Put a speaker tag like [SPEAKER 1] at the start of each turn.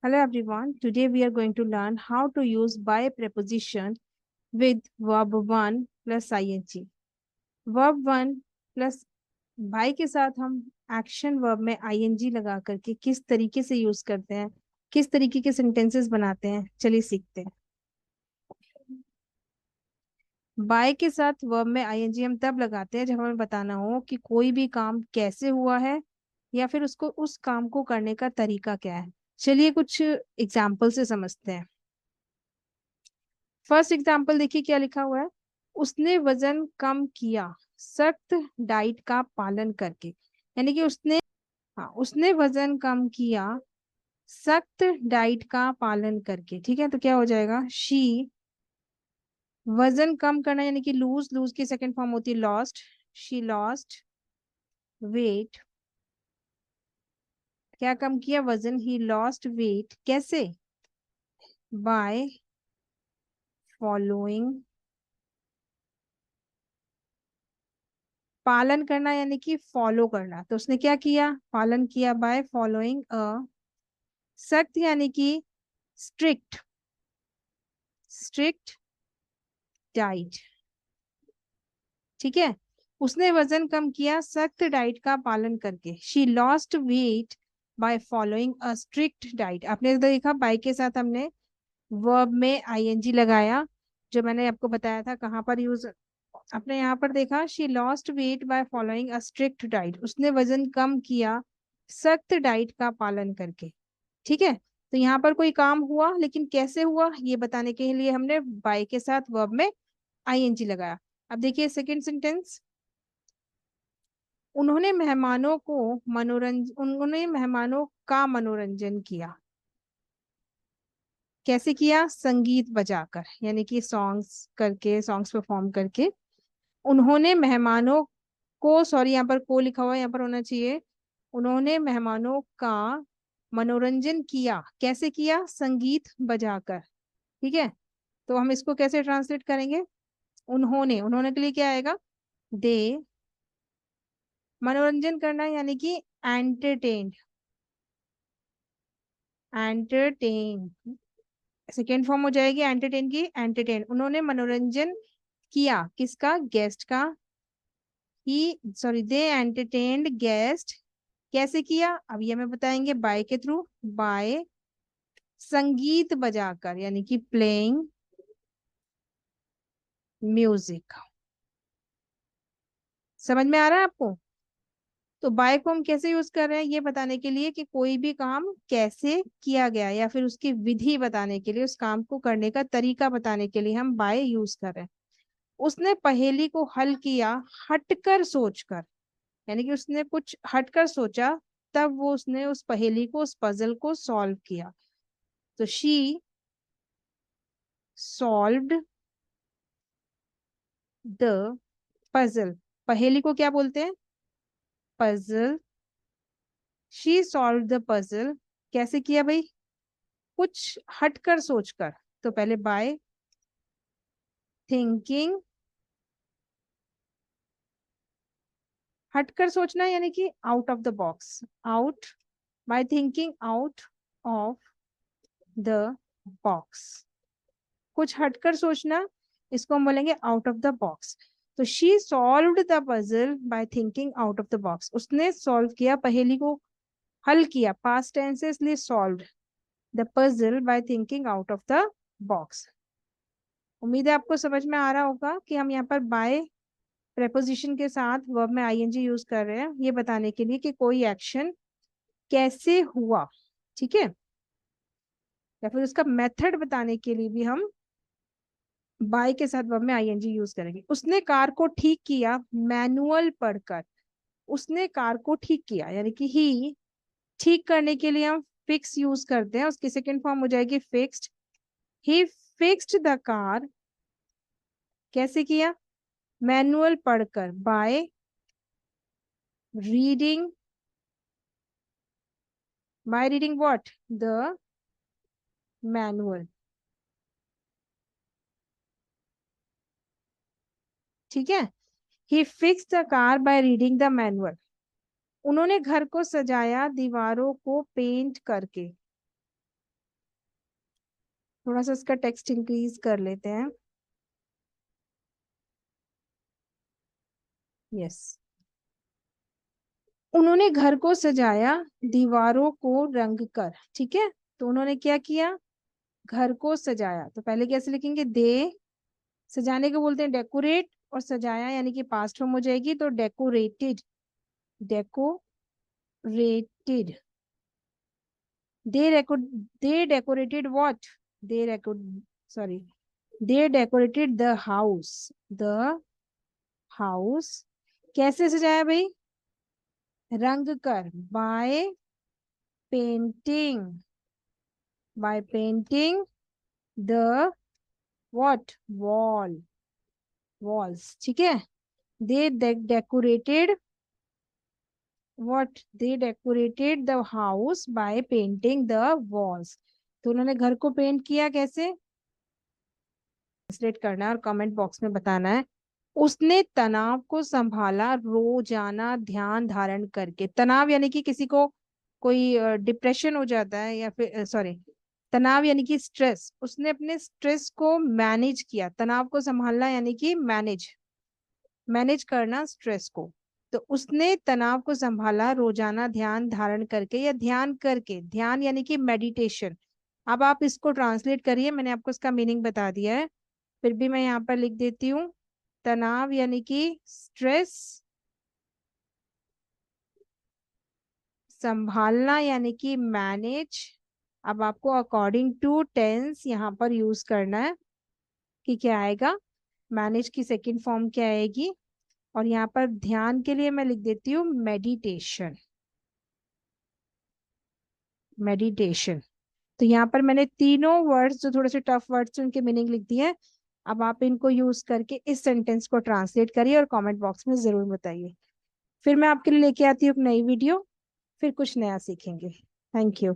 [SPEAKER 1] Hello everyone. Today we are going to learn how to use by preposition with verb 1 plus ing. Verb 1 plus by के साथ हम action verb में ing लगा करके किस तरीके से यूज करते हैं, किस तरीके के सेंटेंसेस बनाते हैं, चलिए सीखते हैं। बाय के साथ वर्ब में ing हम तब लगाते हैं जब हमें बताना हो कि कोई भी काम कैसे हुआ है या फिर उसको उस काम को करने का तरीका क्या है। चलिए कुछ एग्जाम्पल से समझते हैं। फर्स्ट एग्जाम्पल देखिए क्या लिखा हुआ है। उसने वजन कम किया सख्त डाइट का पालन करके। यानी कि उसने वजन कम किया सख्त डाइट का पालन करके। ठीक है, तो क्या हो जाएगा, शी वजन कम करना यानी कि लूज, लूज की सेकंड फॉर्म होती है लॉस्ट। She lost weight. क्या कम किया, वजन। ही लॉस्ट वेट कैसे, बाय फॉलोइंग। पालन करना यानी कि फॉलो करना, तो उसने क्या किया, पालन किया बाय फॉलोइंग अ सख्त यानी कि स्ट्रिक्ट, स्ट्रिक्ट डाइट। ठीक है, उसने वजन कम किया सख्त डाइट का पालन करके। She lost weight by following a strict diet. आपने देखा बाय के साथ हमने वर्ब में आईएनजी लगाया, जो मैंने आपको बताया था कहाँ पर यूज। आपने यहाँ पर देखा, she lost weight by following a strict diet. उसने वजन कम किया सख्त डाइट का पालन करके। ठीक है, तो यहाँ पर कोई काम हुआ लेकिन कैसे हुआ ये बताने के लिए हमने बाय के साथ वर्ब में आईएनजी लगाया। अब देखिए सेकंड सेंटेंस। उन्होंने मेहमानों का मनोरंजन किया। कैसे किया, संगीत बजाकर, यानी कि सॉन्ग्स करके, सॉन्ग्स परफॉर्म करके। उन्होंने मेहमानों को, सॉरी यहाँ पर को लिखा हुआ है, यहाँ पर होना चाहिए उन्होंने मेहमानों का मनोरंजन किया। कैसे किया, संगीत बजाकर। ठीक है, तो हम इसको कैसे ट्रांसलेट करेंगे, उन्होंने के लिए क्या आएगा, दे। मनोरंजन करना यानी कि एंटरटेन, एंटरटेन सेकेंड फॉर्म हो जाएगी एंटरटेन की, एंटरटेन। उन्होंने मनोरंजन किया किसका, गेस्ट का। ही सॉरी दे एंटरटेन्ड गेस्ट। कैसे किया, अब ये हमें बताएंगे बाय के थ्रू। बाय संगीत बजाकर यानी कि प्लेइंग म्यूजिक। समझ में आ रहा है आपको। तो बाय को हम कैसे यूज कर रहे हैं ये बताने के लिए कि कोई भी काम कैसे किया गया या फिर उसकी विधि बताने के लिए, उस काम को करने का तरीका बताने के लिए हम बाय यूज कर रहे हैं। उसने पहेली को हल किया हटकर सोचकर। यानी कि उसने कुछ हटकर सोचा, तब वो उसने उस पहेली को, उस पजल को सॉल्व किया। तो शी सॉल्व्ड द पजल। पहेली को क्या बोलते हैं, puzzle. She solve the puzzle. कैसे किया भाई, कुछ हटकर सोचकर। तो पहले बाय थिंकिंग, हटकर सोचना यानी कि out of the box, out, by thinking out of the box. कुछ हटकर सोचना, इसको हम बोलेंगे आउट ऑफ द बॉक्स। तो she solved the puzzle by thinking out of the box. उसने सॉल्व किया, पहेली को हल किया, पास्ट टेंस है इसलिए solved the puzzle by thinking out of the box. उम्मीद है आपको समझ में आ रहा होगा कि हम यहाँ पर बाय प्रेपोजिशन के साथ वर्ब में आईएनजी यूज कर रहे हैं ये बताने के लिए कि कोई एक्शन कैसे हुआ। ठीक है, या फिर उसका मेथड बताने के लिए भी हम बाय के साथ वर्ब में आईएनजी यूज करेंगे। उसने कार को ठीक किया मैनुअल पढ़कर। उसने कार को ठीक किया यानी कि ही, ठीक करने के लिए हम फिक्स यूज करते हैं, उसकी सेकंड फॉर्म हो जाएगी fixed. He fixed the car. कैसे किया, मैनुअल पढ़कर, by reading, by reading what, the manual. ठीक है, he fix the car by reading the manual. उन्होंने घर को सजाया दीवारों को पेंट करके। थोड़ा सा इसका टेक्स्ट इंक्रीज कर लेते हैं। यस। उन्होंने घर को सजाया दीवारों को रंग कर। ठीक है, तो उन्होंने क्या किया, घर को सजाया। तो पहले कैसे लिखेंगे, दे, सजाने को बोलते हैं डेकोरेट, और सजाया यानी कि पास्ट फॉर्म हो जाएगी, तो decorated, decorated. They decorated what, they deco sorry they decorated the house, the house. कैसे सजाया भाई, रंग कर, painting by painting the what, wall, walls. ठीक है, दे decorated what, they decorated the house by painting the walls। तो उन्होंने घर को पेंट किया कैसे, ट्रांसलेट करना है और कमेंट बॉक्स में बताना है। उसने तनाव को संभाला रोजाना ध्यान धारण करके। तनाव यानी कि किसी को कोई डिप्रेशन हो जाता है, या फिर सॉरी, तनाव यानी कि स्ट्रेस, उसने अपने स्ट्रेस को मैनेज किया। तनाव को संभालना यानी कि मैनेज, मैनेज करना स्ट्रेस को। तो उसने तनाव को संभाला रोजाना ध्यान धारण करके या ध्यान करके। ध्यान यानी कि मेडिटेशन। अब आप इसको ट्रांसलेट करिए, मैंने आपको इसका मीनिंग बता दिया है, फिर भी मैं यहाँ पर लिख देती हूँ। तनाव यानी कि स्ट्रेस, संभालना यानी कि मैनेज। अब आपको अकॉर्डिंग टू टेंस यहाँ पर यूज करना है कि क्या आएगा, मैनेज की सेकंड फॉर्म क्या आएगी। और यहाँ पर ध्यान के लिए मैं लिख देती हूँ मेडिटेशन, मेडिटेशन। तो यहाँ पर मैंने तीनों वर्ड्स जो थोड़े से टफ वर्ड्स उनके मीनिंग लिख दिए हैं। अब आप इनको यूज करके इस सेंटेंस को ट्रांसलेट करिए और कमेंट बॉक्स में जरूर बताइए। फिर मैं आपके लिए लेके आती हूँ एक नई वीडियो, फिर कुछ नया सीखेंगे। Thank you.